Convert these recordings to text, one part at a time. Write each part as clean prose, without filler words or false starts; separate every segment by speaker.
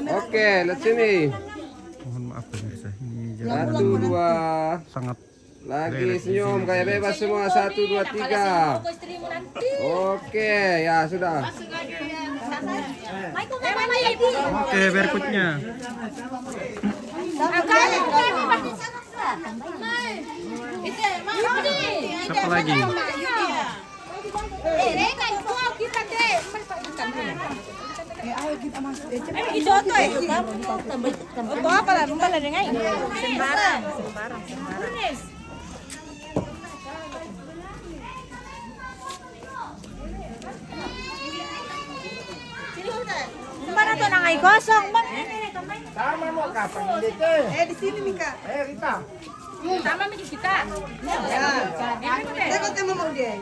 Speaker 1: Oke, lihat sini.
Speaker 2: Mohon maaf pemirsa, ini jalan
Speaker 1: Satu, dua.
Speaker 2: sangat
Speaker 1: Lagi senyum kayak bebas semua. Satu, dua, tiga. Oke, ya sudah.
Speaker 2: oke berikutnya. Siapa lagi?
Speaker 3: Mana tuh nangai kosong, Bang?
Speaker 4: Sama mau kapan ini?
Speaker 3: Di sini Mika.
Speaker 4: Rita.
Speaker 3: Sama Mika kita. Ya. Saya kok tema mau dia.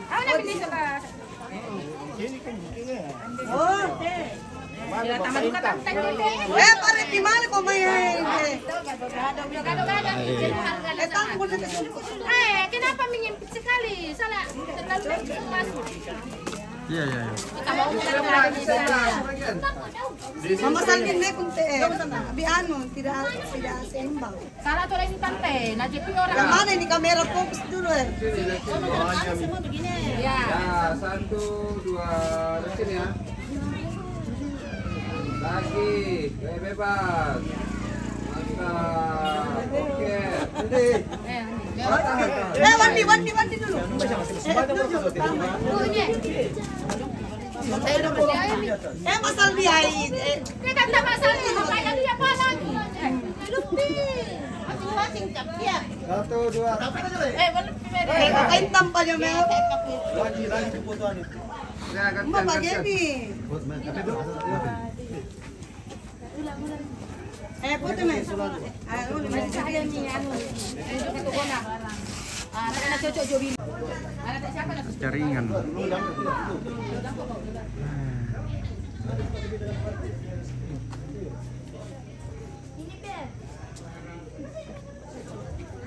Speaker 4: Sini kan bikinnya.
Speaker 3: Oh,
Speaker 4: Mana Pak Rita?
Speaker 3: pare di mana kok main?
Speaker 5: Kenapa menyempit sekali? Salah, terlalu masuk.
Speaker 2: Iya.
Speaker 3: Mama salin naik kunte. Abi anu tidak seimbang.
Speaker 5: Salah tuh ini tante, najipi orang.
Speaker 3: Yang mana ini kamera fokus dulu ya?
Speaker 5: Semua begini. Ya.
Speaker 1: Ya, satu, dua. Di sini ya. Lagi, kayak bebas. Mantap. Oke.
Speaker 3: Wandi dulu. Masal dia
Speaker 5: Kita tak masalah, makanya dia panas. Masing-masing cap dia.
Speaker 4: Satu, dua.
Speaker 3: kain tampaknya Mel.
Speaker 4: Lagi fotoan itu.
Speaker 1: Ya,
Speaker 3: Mbak
Speaker 1: gantian.
Speaker 3: Gemi. Foto Mel.
Speaker 2: Jaringan.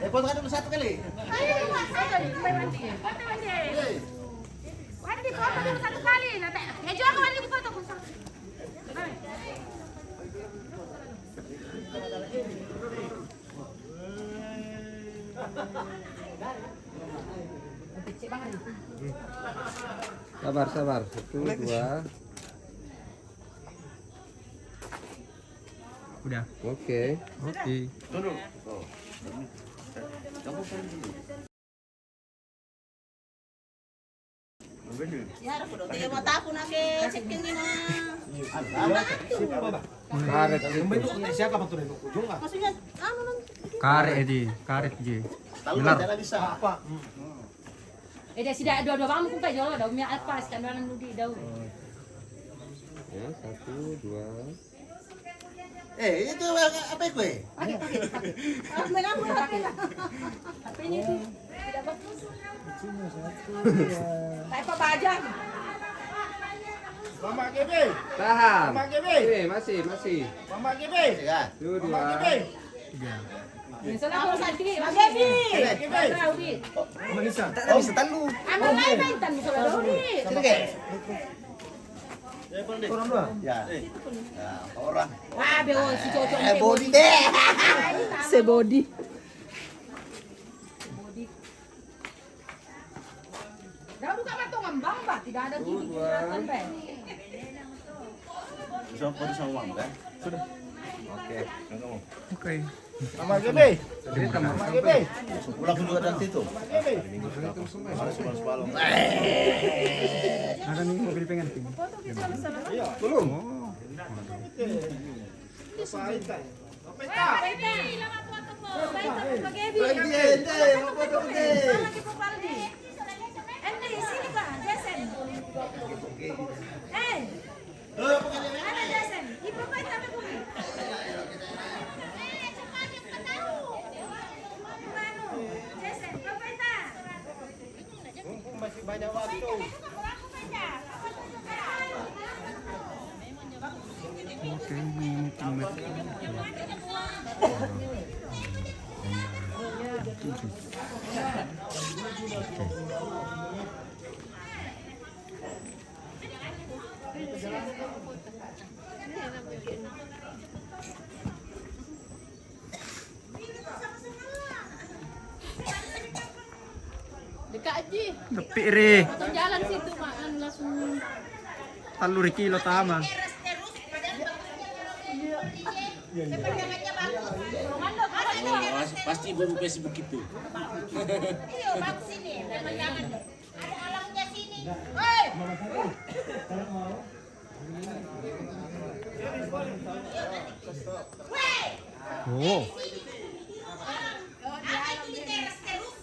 Speaker 4: Foto kan dulu satu kali.
Speaker 5: Wandi foto dulu satu kali. Ya juga aku Wandi foto.
Speaker 1: Sabar. Satu, dua.
Speaker 2: Udah.
Speaker 1: Oke.
Speaker 3: Ya, dia mau tahu nake cekin ini
Speaker 1: Karet.
Speaker 4: Siapa faktor itu? Ujung nggak?
Speaker 3: maksudnya
Speaker 2: Karet Ji.
Speaker 4: Tahu
Speaker 2: Milar.
Speaker 4: cara bisa apa?
Speaker 5: Dia sudah dua-dua bang pun kayak jual, daunnya apa? Sekarang nudi daun.
Speaker 1: Ya, satu, dua.
Speaker 4: Itu apa gue?
Speaker 5: HP-nya itu tidak bagus.
Speaker 3: kayak apa bajang.
Speaker 4: Mama GB.
Speaker 1: Tahan.
Speaker 4: Mama GB.
Speaker 1: Ini masih.
Speaker 4: Mama GB. Ya.
Speaker 1: Satu,
Speaker 4: Mama
Speaker 1: dua.
Speaker 4: GB.
Speaker 2: Tiga.
Speaker 5: Misalnya aku sakit, Mas
Speaker 3: Gabi.
Speaker 4: GB.
Speaker 5: tahu di.
Speaker 4: Bisa. Tak bisa tandu.
Speaker 5: Ambil lain maintan misalnya Dodi.
Speaker 4: Sini ke. Orang dua. Ya. Ya, orang.
Speaker 5: Wah, beo si cocok
Speaker 4: Body deh.
Speaker 3: Sebody.
Speaker 5: Dah buka mata ngembang, Pak. Tidak ada gigi kelihatan, Pak.
Speaker 4: Bisa foto sama Mama kan? Sudah. Oke.
Speaker 2: Oke.
Speaker 4: Mama GB. Mama GB. Pulang juga nanti tuh. Malam.
Speaker 2: Ada nih mobil pengantin.
Speaker 1: Belum.
Speaker 2: Oh.
Speaker 4: Masih banyak waktu.
Speaker 2: Oke, ini timet. Tepi ri.
Speaker 5: Atau jalan situ makan langsung.
Speaker 2: 3 kilo tama.
Speaker 6: Pasti baru Facebook itu.
Speaker 3: Iya, bagus sini. Jangan-jangan. Ada alangnya sini. Hei!
Speaker 2: Oh.
Speaker 3: Apa itu di teras terus?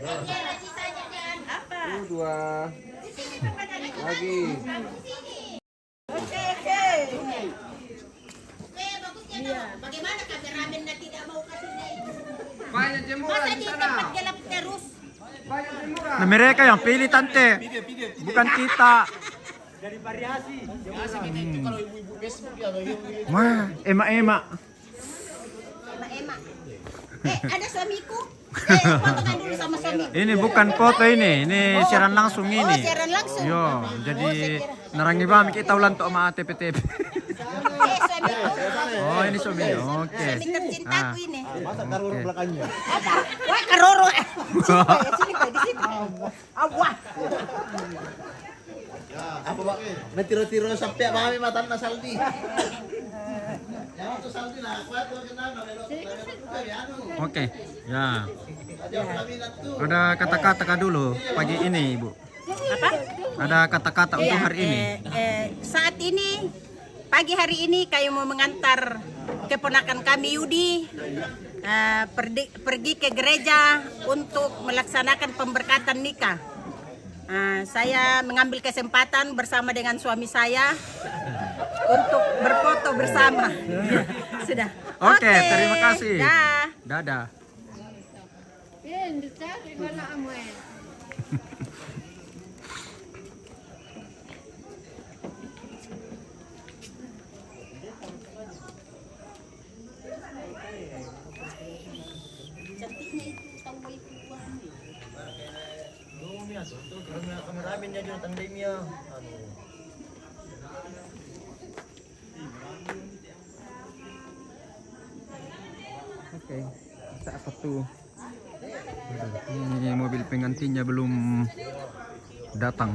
Speaker 3: Teras sisanya jangan. Apa?
Speaker 1: Dua. Lagi.
Speaker 3: Oke, oke. Oke, bagusnya dong. Bagaimana kameramen na tidak mau kasih naik?
Speaker 1: Banyak jemuran
Speaker 3: Masa
Speaker 1: di
Speaker 3: di
Speaker 1: sana.
Speaker 3: tempat gelap terus?
Speaker 1: Banyak jemuran.
Speaker 2: Nah, mereka yang pilih tante. Bukan kita.
Speaker 6: Kalau ibu-ibu Facebook ya
Speaker 2: Wah, emak-emak.
Speaker 3: Emak-emak. Ada suamiku. Fotokan dulu sama suami.
Speaker 2: Ini bukan foto ini siaran langsung ini.
Speaker 3: Oh, siaran langsung.
Speaker 2: Yo,
Speaker 3: Oh,
Speaker 2: jadi
Speaker 3: saya kira.
Speaker 2: narangi bami kita ulang to sama TPTP.
Speaker 3: Suamiku.
Speaker 2: Oh, ini suami. Oke.
Speaker 3: Suami tercintaku ini.
Speaker 4: Masa taruh belakangnya.
Speaker 3: Apa? Wah, karoro. Sini kok, di situ. Awah.
Speaker 4: Apa Pak? Natiro-tiro sampai mami matan na saldi. Ya untuk saldi lah, kuat tuh kenal
Speaker 2: Oke. Ya.
Speaker 4: Ada pelaminan tuh.
Speaker 2: Ada kata-kata dulu pagi ini, Bu.
Speaker 3: Apa?
Speaker 2: Ada kata-kata untuk hari ini.
Speaker 3: Saat ini, pagi hari ini kayu mau mengantar keponakan kami Yudi pergi ke gereja untuk melaksanakan pemberkatan nikah. Saya mengambil kesempatan bersama dengan suami saya untuk berfoto bersama. Sudah.
Speaker 2: Oke, terima kasih.
Speaker 3: Dah.
Speaker 2: Dadah.
Speaker 4: Kameramen jadi tandem ya.
Speaker 2: Oke, bisa satu. Ini mobil pengantinnya belum datang.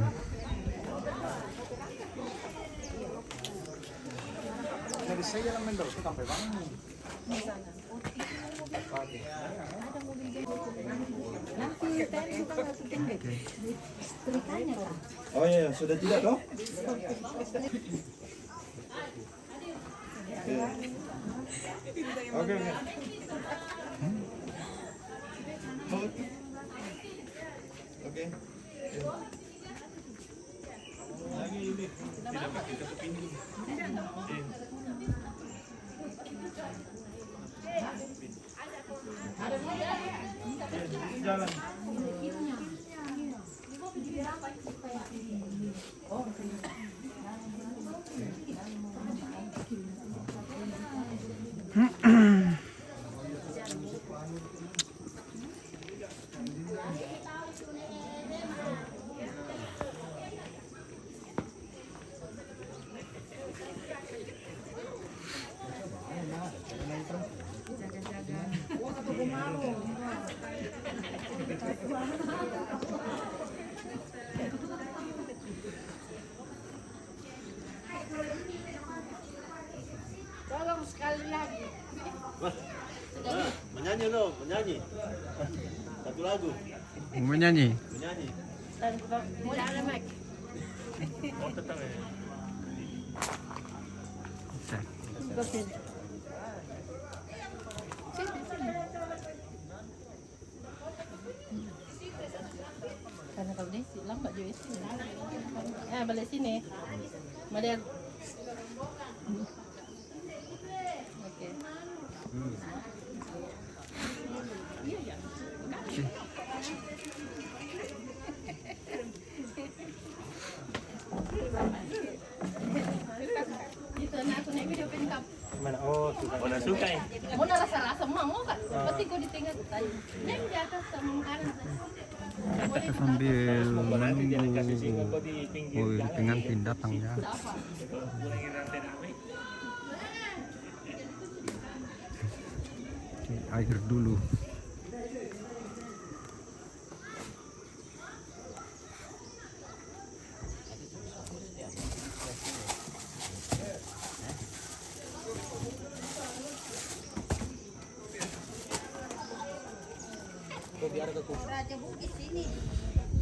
Speaker 4: Oh iya, sudah tidak toh? Oke. Oke.
Speaker 5: Tolong sekali lagi.
Speaker 4: Menyanyi loh, menyanyi. Satu lagu,
Speaker 2: Mau menyanyi?
Speaker 4: menyanyi.
Speaker 5: Mulai ada mic.
Speaker 2: Bisa.
Speaker 5: Karena kalau ini lambat juga sini. Balik sini. Model. Oke. Itu anak aku naik video pencap.
Speaker 4: Mana? Oh, sudah. Oh, suka ya.
Speaker 5: Mau rasa-rasa mau kan? Berarti kau di tengah tadi. Naik di atas sama kanan.
Speaker 2: Kita sambil menunggu mobil pengantin datang ya. Oke, air dulu.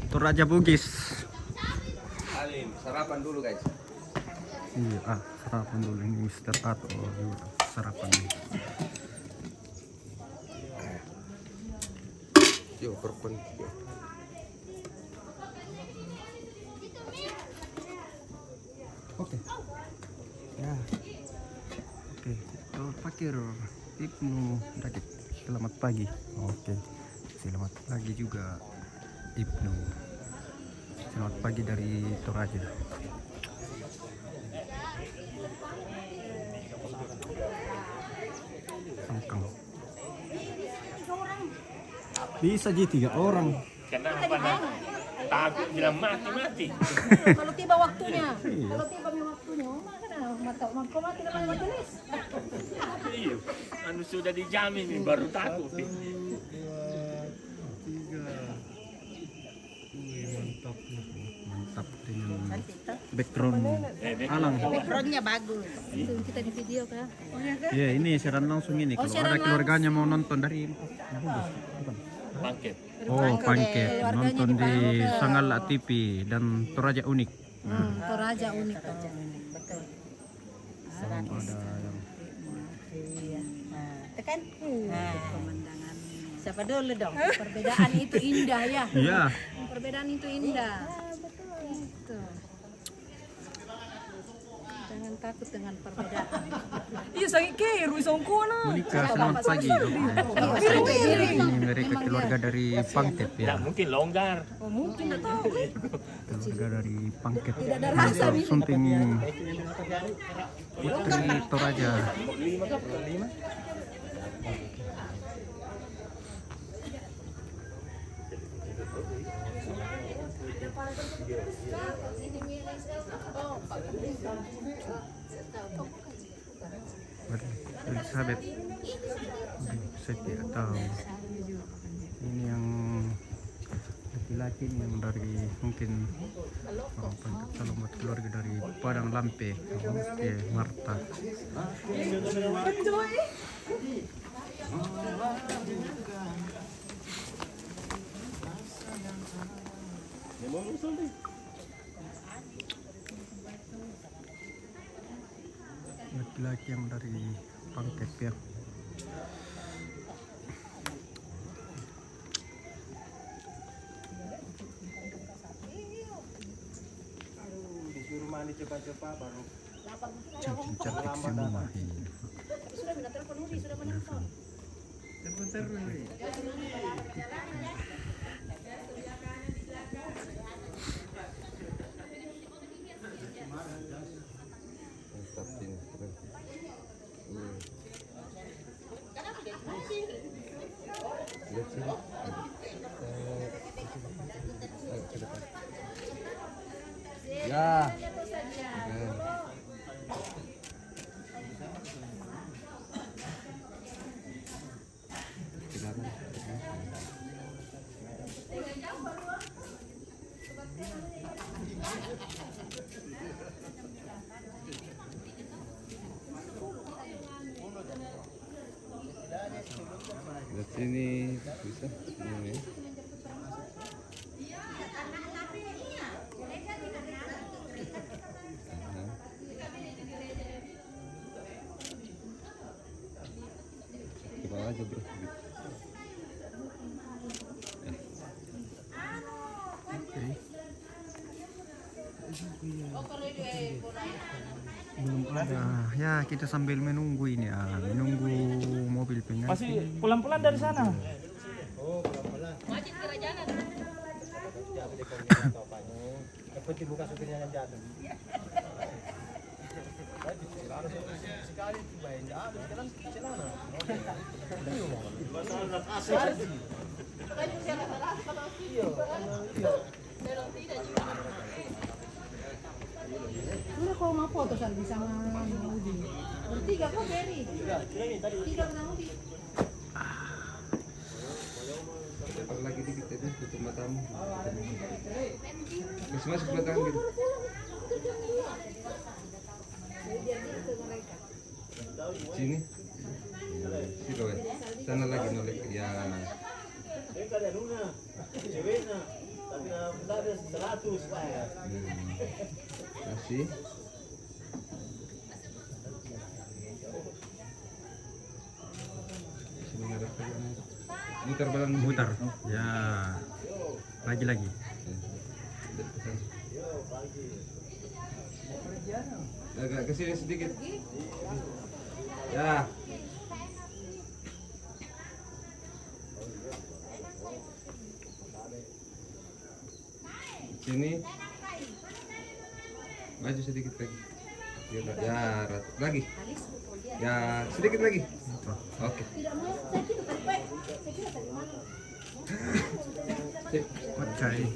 Speaker 2: Toraja Bugis.
Speaker 1: Alim, sarapan dulu guys.
Speaker 2: Iya, sarapan dulu ini Mister Ato juga sarapan.
Speaker 1: Yuk, perpon.
Speaker 2: Oke. Ya. Oke, Lord Fakir Ibnu Dakit. Selamat pagi. Oke. Selamat pagi juga Ibnu. Selamat pagi dari Toraja. Sangkang. Bisa jadi 3 orang.
Speaker 6: Kenapa nak? Takut bilang mati.
Speaker 3: Kalau tiba waktunya.
Speaker 2: Iya.
Speaker 3: Kalau tiba waktunya, mata mati dalam majelis.
Speaker 6: Iya. Anu sudah dijamin nih baru takut.
Speaker 2: Mantap dengan background alang.
Speaker 3: Backgroundnya bagus.
Speaker 5: Kita di video kah?
Speaker 2: Ya ini siaran langsung ini. Kalau ada keluarganya mau nonton dari
Speaker 6: Bangkit.
Speaker 2: Oh Pangket, nonton di Sangala TV dan Toraja Unik.
Speaker 5: Toraja unik.
Speaker 3: Betul.
Speaker 2: Ada yang
Speaker 3: Tekan. Pemandangan. Siapa dulu dong?
Speaker 5: Perbedaan itu indah ya.
Speaker 2: iya.
Speaker 5: Perbedaan itu indah. Itu. Jangan takut dengan perbedaan.
Speaker 7: Iya sakit ke Ruisongko na.
Speaker 2: Monika selamat pagi. Ini mereka keluarga dari Pangket ya.
Speaker 6: Tidak mungkin longgar.
Speaker 7: Oh, mungkin tak tahu.
Speaker 2: Keluarga dari Pangket. Dari Sunting Putri Toraja. Elizabeth. Saya tidak tahu. Ini yang laki-laki ini yang dari mungkin Pangkat Salam buat keluarga dari Padang Lampe. Oke, Marta. Laki-laki yang dari Pangket ya.
Speaker 1: Disuruh mandi cepat-cepat baru.
Speaker 2: Cantik semua ini.
Speaker 1: Mantap ini. Keren. Lihat sini. Ayo ke depan. Ya. Keren. Silakan. Lihat sini bisa ini. Coba aja bro.
Speaker 2: Belum ada. Ya kita sambil menunggu ini ya, menunggu mobil pengantin.
Speaker 7: Pasti pulang-pulang dari sana.
Speaker 5: Sudah kau mau foto Salvi sama Maudi. Bertiga kok Berry. Tiga sama Maudi.
Speaker 1: Depan lagi dikit aja tutup matamu. Masuk belakang gitu. Sini. Sini loh. Sana lagi nolek ya. Kasih. Muter balang
Speaker 2: Mutar. Ya. Lagi.
Speaker 1: Agak ke sini sedikit. Ya. Sini. Maju sedikit lagi. Ya, lagi. Ya, sedikit lagi. Oke.
Speaker 2: Pakai.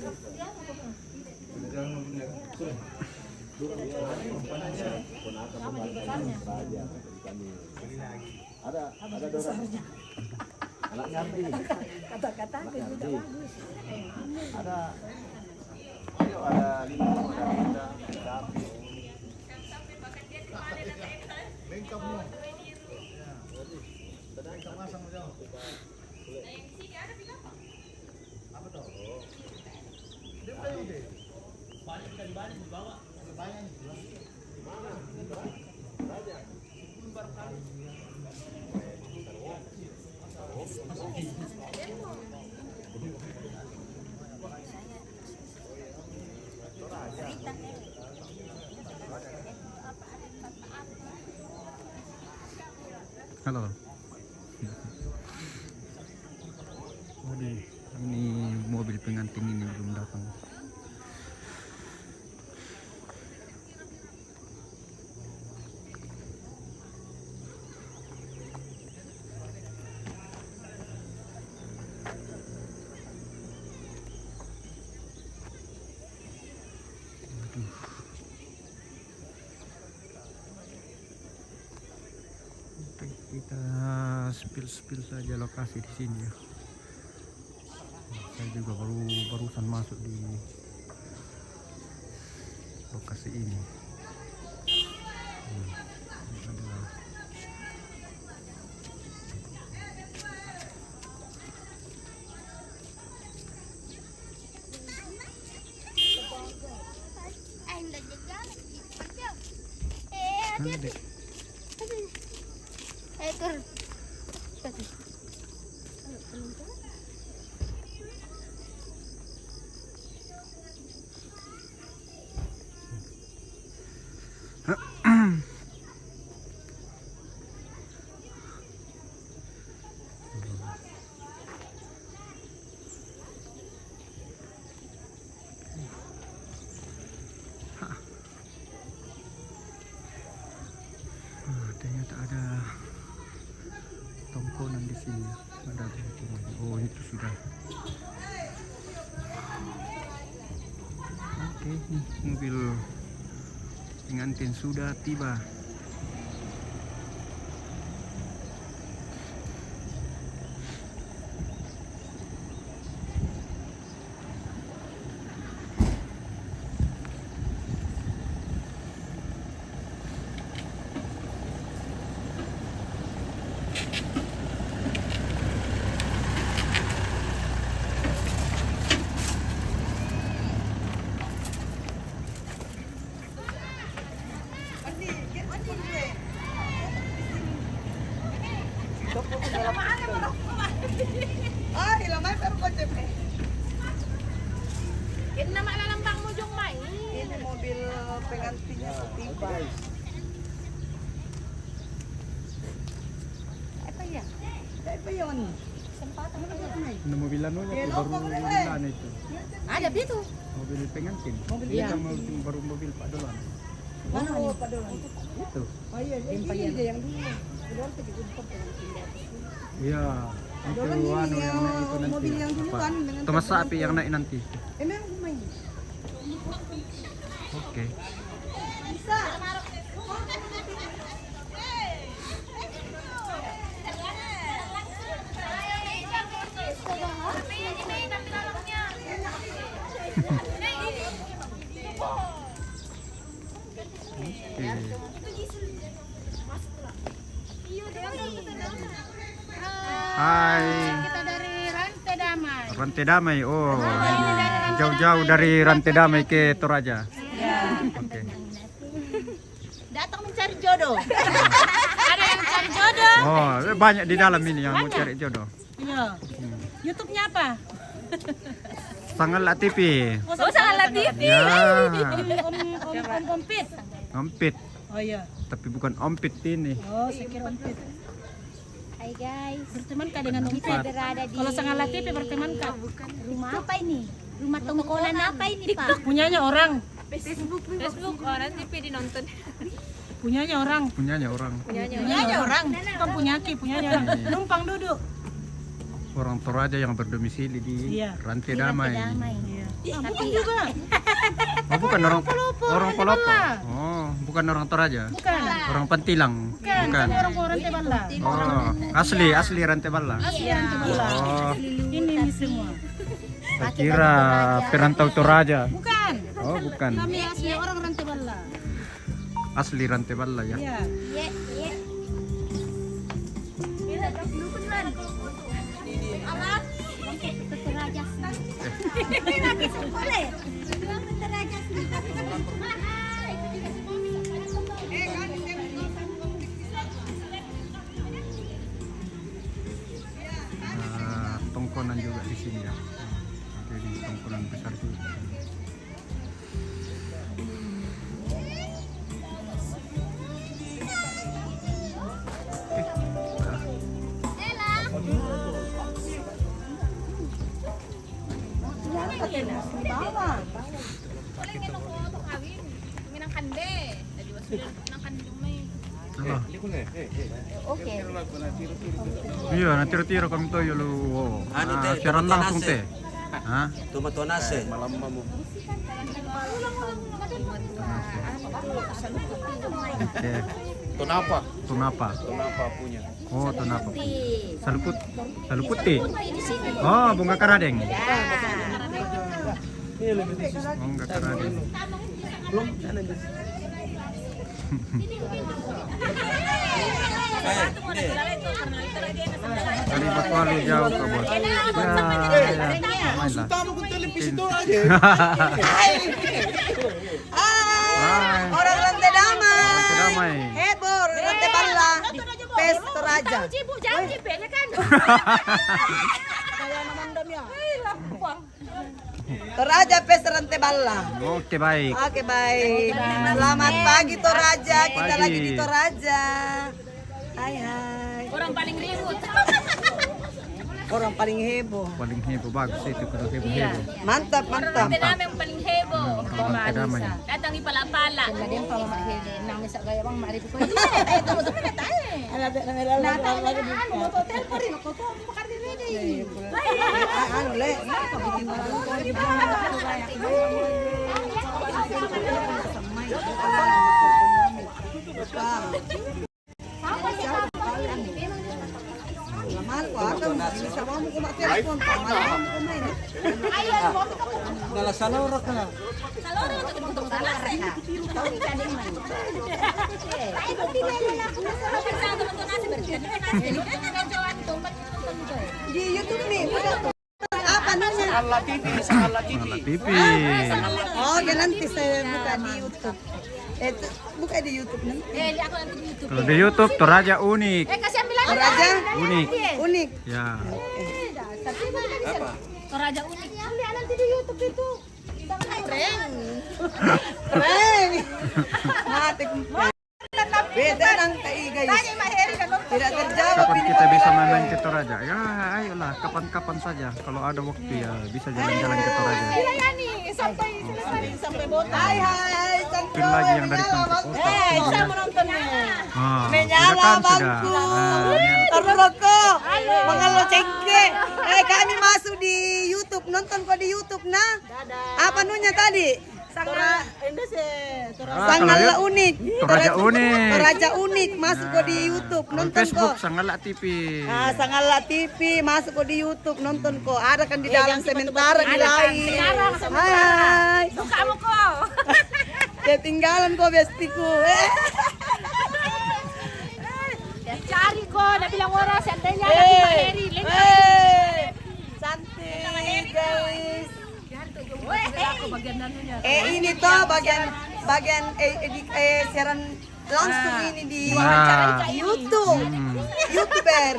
Speaker 5: Kata-kata juga bagus.
Speaker 2: Halo. Waduh, ini mobil pengantin ini belum datang. Oke, kita spill saja lokasi di sini ya. Saya juga barusan masuk di lokasi ini. Ada Dek.
Speaker 8: Turun.
Speaker 2: Ternyata ada tongkonan di sini. Ada tongkonan. Oh, itu sudah. Oke, nih mobil pengantin sudah tiba.
Speaker 8: Ini nama lalambang mujung mai.
Speaker 3: Ini mobil pengantinnya setiba. Apa ya? Apa yon? Sempatan apa ya?
Speaker 2: Nah, mobil anu baru mobilan itu.
Speaker 3: Ada itu.
Speaker 2: Mobil pengantin. Mobil baru mobil Pak Dolan.
Speaker 3: Mana Pak Dolan?
Speaker 2: Itu.
Speaker 3: Oh iya, ini dia yang dulu. Dolan pergi impor pengantin.
Speaker 2: Iya. Itu
Speaker 3: Dolan ini
Speaker 2: anu yang naik itu nanti.
Speaker 3: mobil yang dulu
Speaker 2: Apa?
Speaker 3: kan dengan
Speaker 2: Thomas Sapi yang naik nanti.
Speaker 3: Memang main.
Speaker 2: Oke.
Speaker 3: Bisa.
Speaker 2: Hai.
Speaker 8: Kita dari Rantai Damai.
Speaker 2: Rantai Damai. Oh, jauh-jauh dari Rantai Damai ke Toraja. Oke.
Speaker 3: Datang mencari jodoh. Ada yang mencari jodoh.
Speaker 2: Oh, banyak di dalam ini yang mau cari jodoh.
Speaker 3: Iya. YouTube-nya apa?
Speaker 2: Sangatlah TV.
Speaker 3: Oh, Sangatlah TV.
Speaker 2: Ya,
Speaker 3: Om-om-om-ompit.
Speaker 2: ompit.
Speaker 3: Oh iya.
Speaker 2: Tapi bukan ompit ini.
Speaker 3: Oh, saya kira ompit.
Speaker 5: Hai guys.
Speaker 3: Berteman kah dengan ompit?
Speaker 5: Kita berada di
Speaker 3: Kalau Sangatlah TV berteman kah?
Speaker 5: rumah apa ini? Rumah tongkolan apa ini, Pak?
Speaker 3: Punyanya orang.
Speaker 8: Facebook orang TV dinonton.
Speaker 3: Punyanya orang.
Speaker 2: Punyanya orang.
Speaker 3: Punyanya orang. Bukan punyaki, punyanya orang. Numpang duduk.
Speaker 2: Orang Toraja yang berdomisili di
Speaker 3: Iya.
Speaker 2: Rantai Damai.
Speaker 3: Ah, bukan juga.
Speaker 2: Oh, bukan orang Polopo. Oh, bukan orang Toraja.
Speaker 3: Bukan.
Speaker 2: Orang Pantilang.
Speaker 3: Bukan. Kami orang Rantai Balla.
Speaker 2: Oh, asli Rantai Balla.
Speaker 3: Asli Rantai Balla.
Speaker 2: Oh,
Speaker 3: Ini semua.
Speaker 2: saya kira perantau Toraja.
Speaker 3: Bukan.
Speaker 2: Oh, bukan.
Speaker 3: Kami asli orang Rantai Balla.
Speaker 2: Asli Rantai Balla ya.
Speaker 3: Iya.
Speaker 5: Ye, ye. Teraja. Boleh. Teraja.
Speaker 2: Tongkonan juga di sini ya. Jadi tongkonan besar juga.
Speaker 5: Oke.
Speaker 2: Iya, nanti tiro kami toyo lu. Siaran langsung teh. Hah?
Speaker 4: Tomato nasi.
Speaker 2: Oke.
Speaker 4: Tunapa.
Speaker 2: Tunapa.
Speaker 4: Tunapa punya.
Speaker 2: Oh, tunapa. Salu putih. Oh, bunga karadeng. Bunga karadeng. Dari Batualu jauh ke bos. Ya,
Speaker 4: Tamu ko televisi to aja.
Speaker 3: Orang Rantai Damai.
Speaker 2: Rantai Damai.
Speaker 3: Heboh, Rantai Balla. Pes Toraja. Toraja Pes Rantai Balla.
Speaker 2: Oke, baik.
Speaker 3: Oke, baik. Selamat pagi Toraja. Kita
Speaker 2: Pagi.
Speaker 3: lagi di Toraja. Hai.
Speaker 8: Orang paling ribut.
Speaker 3: Orang paling heboh.
Speaker 2: Paling heboh bagus itu kalau heboh-heboh.
Speaker 3: Mantap.
Speaker 8: Rantai Damai yang paling heboh.
Speaker 2: Rantai Damai.
Speaker 8: Datang di pala-pala.
Speaker 4: Nala saloro ka.
Speaker 3: Di YouTube nih. Apa namanya?
Speaker 4: Sangatlah TV, Sangatlah TV.
Speaker 2: Sangatlah TV.
Speaker 3: Oh, nanti saya buka di YouTube. Buka di YouTube nanti.
Speaker 8: Aku nanti di YouTube.
Speaker 2: Kalau di YouTube Toraja unik.
Speaker 8: Kasih ambil aja.
Speaker 3: Toraja
Speaker 2: Unik.
Speaker 3: unik.
Speaker 2: Ya.
Speaker 8: Toraja unik.
Speaker 5: Nanti di YouTube itu.
Speaker 3: Keren. Mati kumpul. Beda nang kai guys. Tidak terjawab
Speaker 2: Kapan
Speaker 3: ini.
Speaker 2: kita bisa main ke Toraja? Ya, ayolah kapan-kapan saja. Kalau ada waktu ya bisa jalan-jalan ke Toraja.
Speaker 3: Sampai botak. Hai.
Speaker 2: Mungkin lagi yang dari Pantai Kota.
Speaker 3: Bisa menontonnya.
Speaker 2: Sudah kan sudah.
Speaker 3: Terrokok. Mengalo cengke. Kami masuk di YouTube. Nonton kok di YouTube nah. Apa nunya tadi? Sangatlah unik.
Speaker 2: Toraja unik.
Speaker 3: Toraja unik masuk kok di YouTube.
Speaker 2: Kalau
Speaker 3: Nonton
Speaker 2: Facebook
Speaker 3: kok.
Speaker 2: Sangatlah TV.
Speaker 3: Sangatlah TV masuk kok di YouTube. Nonton kok. Ada kan di dalam sementara di lain. Hai.
Speaker 8: Kamu kok.
Speaker 3: Ketinggalan kok bestiku.
Speaker 8: Cari kok, nak bilang orang santainya lagi Pak Heri.
Speaker 3: Cantik.
Speaker 5: guys.
Speaker 8: Ako bagian nanunya.
Speaker 5: Ini tuh bagian siaran langsung ini di
Speaker 2: Nah.
Speaker 5: YouTube. YouTuber.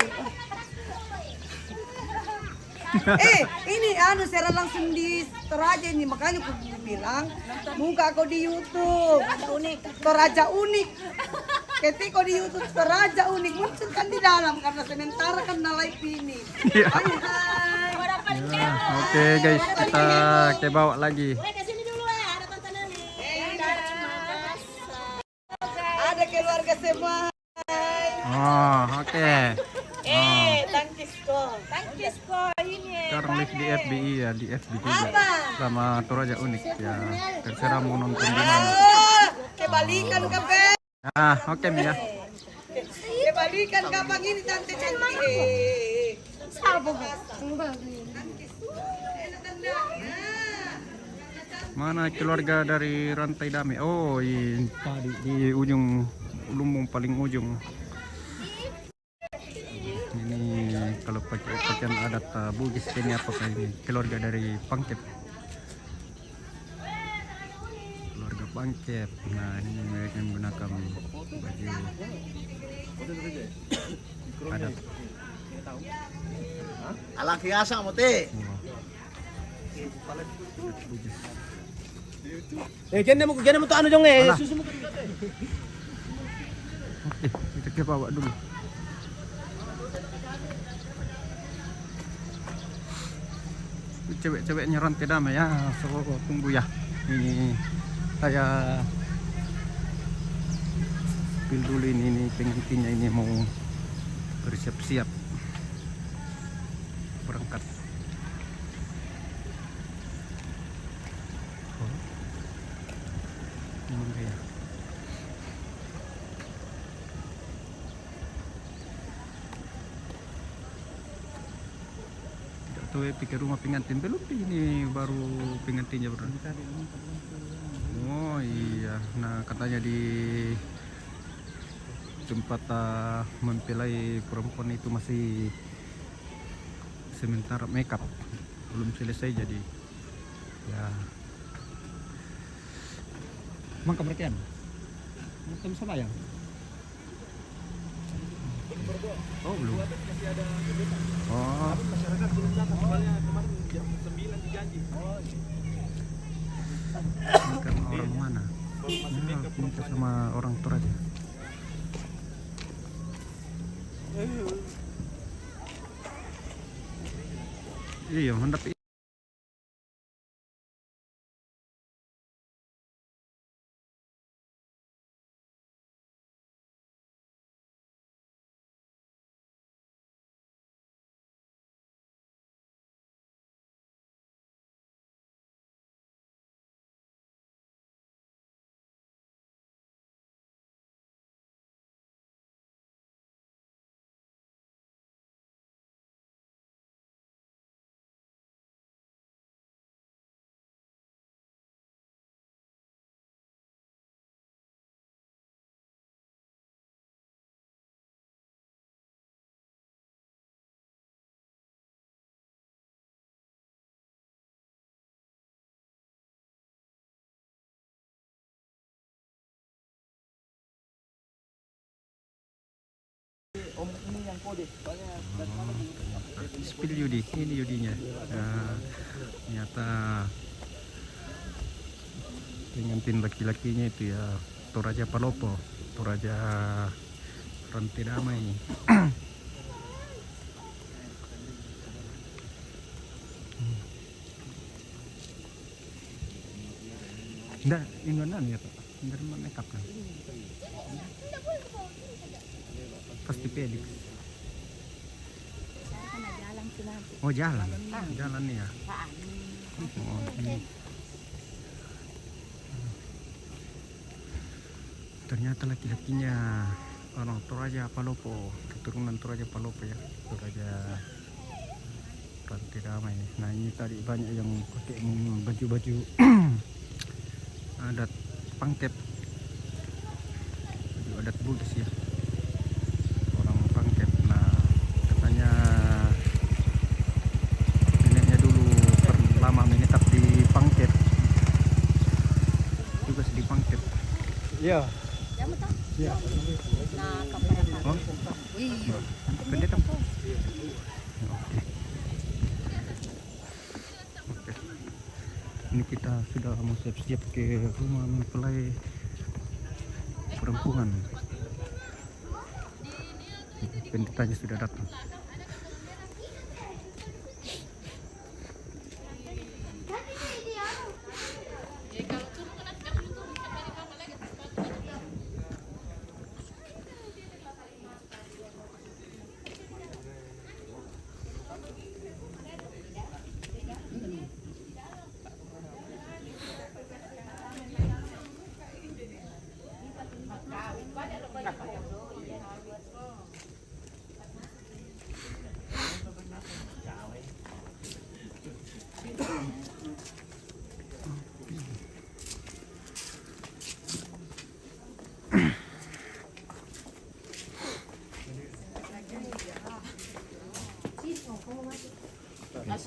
Speaker 5: Ini siaran langsung di Toraja ini, makanya aku bilang muka kau di YouTube. Toraja unik. Ketika di YouTube Toraja unik muncul kan di dalam karena sementara kan live ini.
Speaker 2: Iya.
Speaker 5: Hai.
Speaker 2: Ya, oke guys, kita bawa lagi.
Speaker 5: Ada keluarga semua.
Speaker 2: Oh, oke.
Speaker 5: Tangkisko ini.
Speaker 2: Sekarang live di FBI ya, di FB juga.
Speaker 5: Apa?
Speaker 2: Sama Toraja unik ya. Terserah mau nonton di mana.
Speaker 5: Kebalikan kape.
Speaker 2: Ah, oke Mia.
Speaker 5: Kebalikan kapan ini tante cantik.
Speaker 2: Mana keluarga dari Rantai Damai? Oh, tadi di ujung lumbung paling ujung. Ini kalau pakai pakaian adat Bugis ini apakah ini? Keluarga dari Pangkep. Keluarga Pangkep. Nah, ini mereka menggunakan baju adat.
Speaker 4: Alang kiasa mo te.
Speaker 2: Bugis.
Speaker 6: Jangan mo to ano dong
Speaker 2: Alah. Oke, kita bawa dulu. Cewek-ceweknya Rantai Damai ya, so tunggu ya. Ini saya pil dulu ini pengantinnya ini mau bersiap-siap berangkat. Oh. Ini dia. Tuh pikir rumah pengantin belum, ini baru pengantinnya bro. Oh iya, nah katanya di tempat mempelai perempuan itu masih sementara makeup belum selesai, jadi ya
Speaker 7: Mang kemerdekaan. Ketemu sama ya?
Speaker 2: oh belum. Oh
Speaker 6: Masyarakat belum datang, soalnya kemarin jam 9 dijanji.
Speaker 2: karena orang mana? Ya, minta sama orang Toraja. Iya, mantap. Spill Yudi, ini Yudinya. Nah, ternyata pengantin laki-lakinya itu ya Toraja Palopo, Toraja Rantai Damai. Enggak, ingatan ya Pak. Enggak makeup kan. Pasti pedik. Oh jalan, jalan nih ya. Oh, ini. Ternyata laki-lakinya orang Toraja Palopo, keturunan Toraja Palopo ya, Toraja Rantai Damai. Nah ini tadi banyak yang pakai baju-baju adat Pangkep, baju adat Bugis ya. Iya. Iya. Oh. Pendek dong. Oke. Oke. Ini kita sudah mau siap-siap ke rumah mempelai perempuan. Pendetanya sudah datang.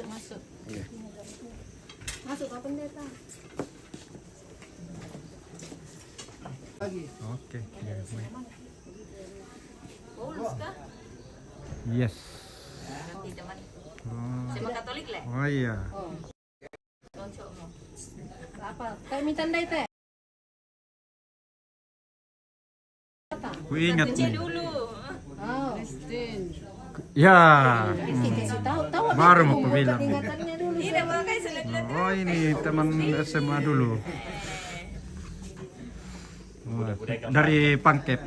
Speaker 8: Masuk.
Speaker 2: Iya.
Speaker 8: Masuk Pak Pendeta.
Speaker 2: Oke. Ya, baik.
Speaker 8: Paulus kah?
Speaker 2: Yes.
Speaker 8: Nanti teman.
Speaker 2: Oh,
Speaker 8: Sama Katolik lah.
Speaker 2: oh iya.
Speaker 8: Tonjok mo. Apa? Kayak minta ndai teh.
Speaker 2: Ku ingat nih.
Speaker 8: Dulu. Oh, Kristen.
Speaker 2: Ya.
Speaker 8: Kasih tahu
Speaker 2: Baru mau ku bilang.
Speaker 8: ingatannya dulu. Iya, makanya selek-selek.
Speaker 2: Oh ini teman SMA dulu. Oh, dari Pangkep.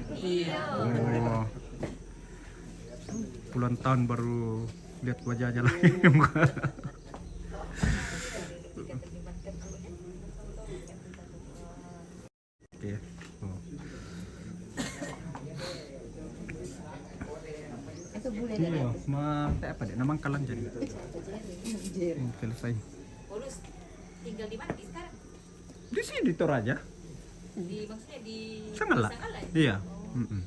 Speaker 2: Oh. Puluhan tahun baru lihat wajahnya lagi. Oke. Oh. Iya, apa deh? Namang kalang jadi. Selesai.
Speaker 8: Paulus tinggal di mana sekarang?
Speaker 2: Di sini Toraja.
Speaker 8: Di maksudnya di
Speaker 2: Sangala.
Speaker 8: Sangala ya?
Speaker 2: Iya. Mm-mm.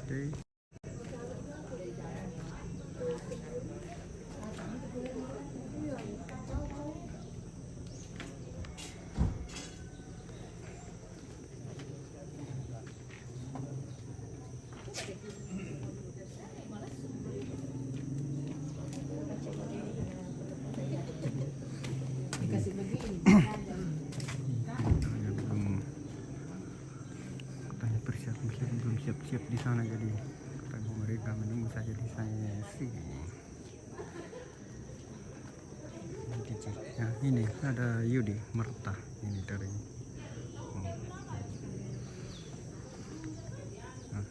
Speaker 2: Oke. Katanya persiapan belum siap-siap di sana, jadi katanya mereka menunggu saya di sana sini. Nah, ini ada Yudi Merta ini dari nah,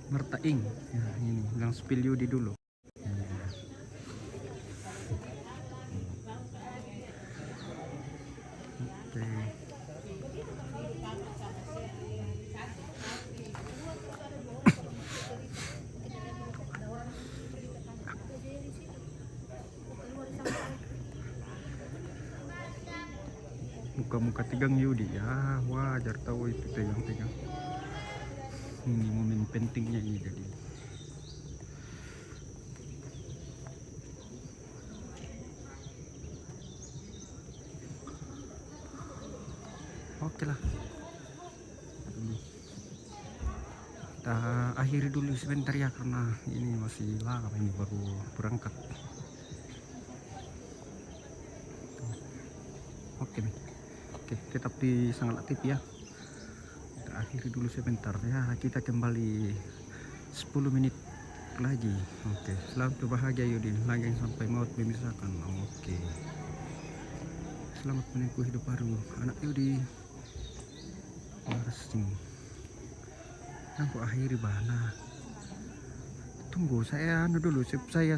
Speaker 2: Merta Ing ya, ini yang spill Yudi dulu. Oke. Muka-muka tegang Yudi ya, wajar tahu itu tegang-tegang. Ini momen pentingnya ini jadi. Oke lah. Kita akhiri dulu sebentar ya karena ini masih lama, ini baru berangkat. Oke nih. Oke, tetap di Sangala TV ya. Kita akhiri dulu sebentar ya. Kita kembali 10 menit lagi. Oke, selamat berbahagia Yudin. Lagi sampai maut memisahkan. Oke. Selamat menempuh hidup baru anak Yudi. Warsing. Aku akhiri bana. Tunggu saya dulu, saya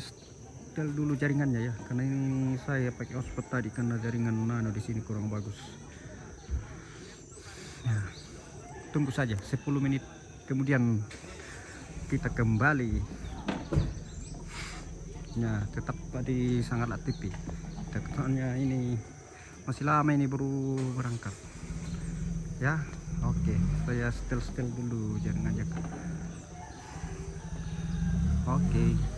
Speaker 2: setel dulu jaringannya ya, karena ini saya pakai hotspot tadi karena jaringan nano di sini kurang bagus. Ya, tunggu saja 10 menit kemudian kita kembali. Ya, tetap tadi sangat aktif. Soalnya ini masih lama ini baru berangkat. Ya, oke, saya setel dulu jaringannya. Oke.